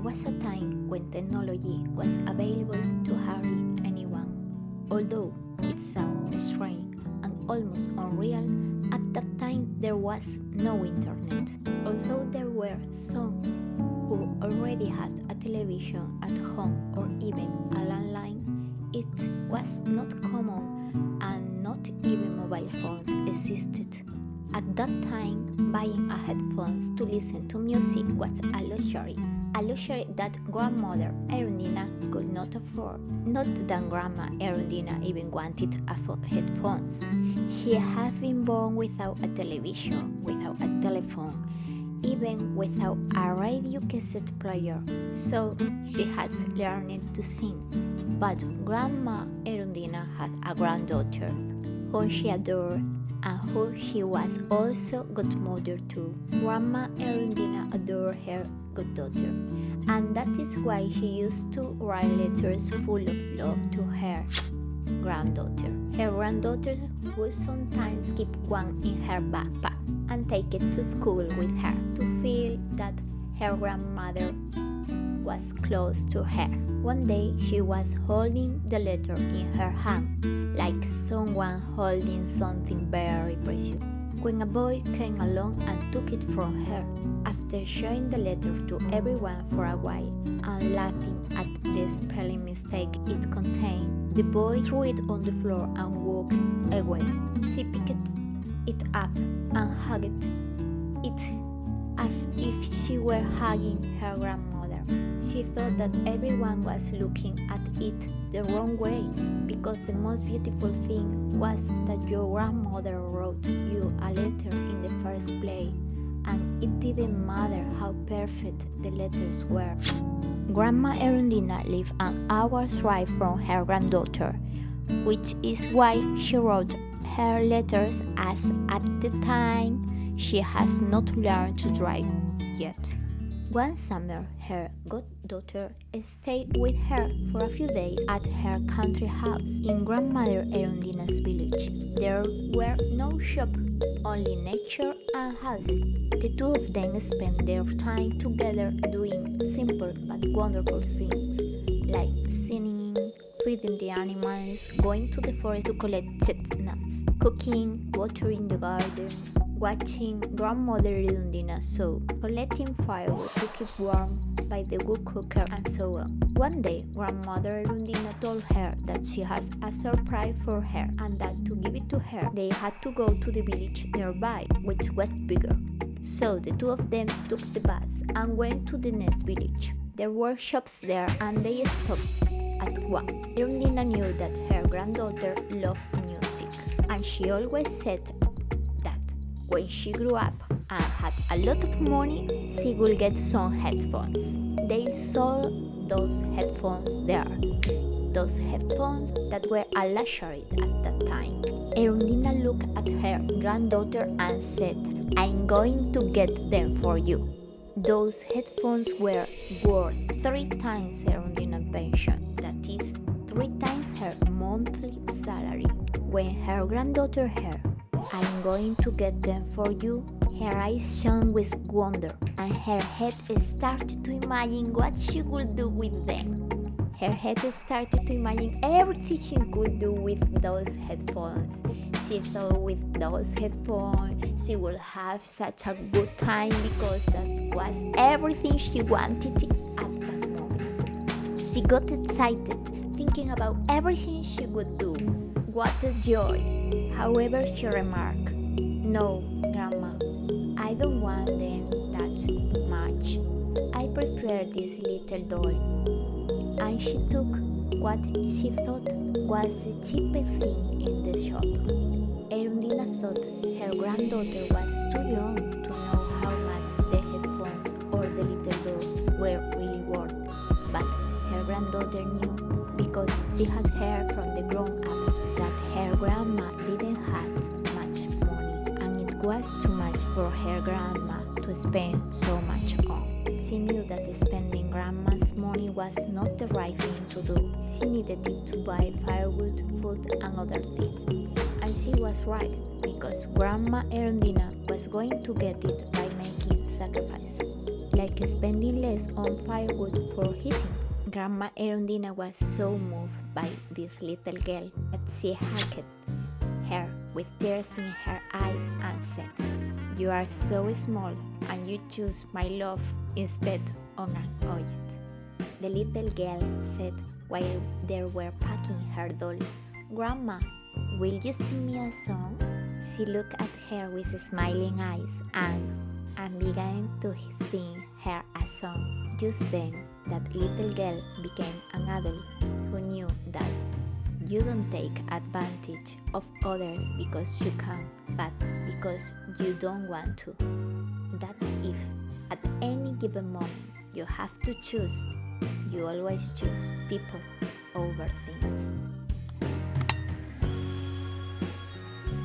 was a time when technology was available to hardly anyone. Although it sounds strange and almost unreal, at that time there was no internet. Although there were some who already had a television at home or even a landline, it was not common and not even mobile phones existed. At that time, buying a headphones to listen to music was a luxury that grandmother Erundina could not afford. Not that Grandma Erundina even wanted headphones. She had been born without a television, without a telephone, even without a radio cassette player, so she had learned to sing. But Grandma Erundina had a granddaughter whom she adored and who she was also godmother to. Grandma Erundina adored her goddaughter, and that is why she used to write letters full of love to her granddaughter. Her granddaughter would sometimes keep one in her backpack and take it to school with her to feel that her grandmother was close to her. One day she was holding the letter in her hand, like someone holding something very precious, when a boy came along and took it from her. After showing the letter to everyone for a while and laughing at the spelling mistake it contained, the boy threw it on the floor and walked away. She picked it up and hugged it as if she were hugging her grandmother. She thought that everyone was looking at it the wrong way, because the most beautiful thing was that your grandmother wrote you a letter in the first place, and it didn't matter how perfect the letters were. Grandma Erundina lived an hour's drive from her granddaughter, which is why she wrote her letters, as at the time she has not learned to drive yet. One summer, her goddaughter stayed with her for a few days at her country house in Grandmother Erundina's village. There were no shops, only nature and houses. The two of them spent their time together doing simple but wonderful things, like singing, feeding the animals, going to the forest to collect nuts, cooking, watering the garden, watching Grandmother Erundina sew, collecting firewood to keep warm by the wood cooker, and so on. One day, Grandmother Erundina told her that she has a surprise for her, and that to give it to her, they had to go to the village nearby, which was bigger. So the two of them took the bus and went to the next village. There were shops there, and they stopped at one. Erundina knew that her granddaughter loved music, and she always said that when she grew up and had a lot of money, she would get some headphones. They sold those headphones there. Those headphones that were a luxury at that time. Erundina looked at her granddaughter and said, "I'm going to get them for you." Those headphones were worth 3 times Erundina's pension, that is, 3 times her monthly salary. When her granddaughter heard, "I'm going to get them for you," her eyes shone with wonder, and her head started to imagine what she would do with them. Her head started to imagine everything she could do with those headphones. She thought with those headphones she would have such a good time, because that was everything she wanted at that moment. She got excited thinking about everything she would do. What a joy! However, she remarked, "No, Grandma, I don't want them that much. I prefer this little doll." And she took what she thought was the cheapest thing in the shop. Erundina thought her granddaughter was too young to know how much the headphones or the little doll were really worth, but her granddaughter knew, because she had heard from the grown-ups that her grandma didn't have much money, and it was too much for her grandma to spend so much on. She knew that spending grandma's money was not the right thing to do. She needed it to buy firewood, food, and other things. And she was right, because Grandma Erundina was going to get it by making sacrifice. like spending less on firewood for heating. Grandma Erundina was so moved by this little girl that she hugged her with tears in her eyes and said, "You are so small and you choose my love instead of an object." The little girl said while they were packing her doll, "Grandma, will you sing me a song?" She looked at her with smiling eyes and began to sing her a song. Just then, that little girl became an adult who knew that you don't take advantage of others because you can, but because you don't want to. That if at any given moment you have to choose, you always choose people over things.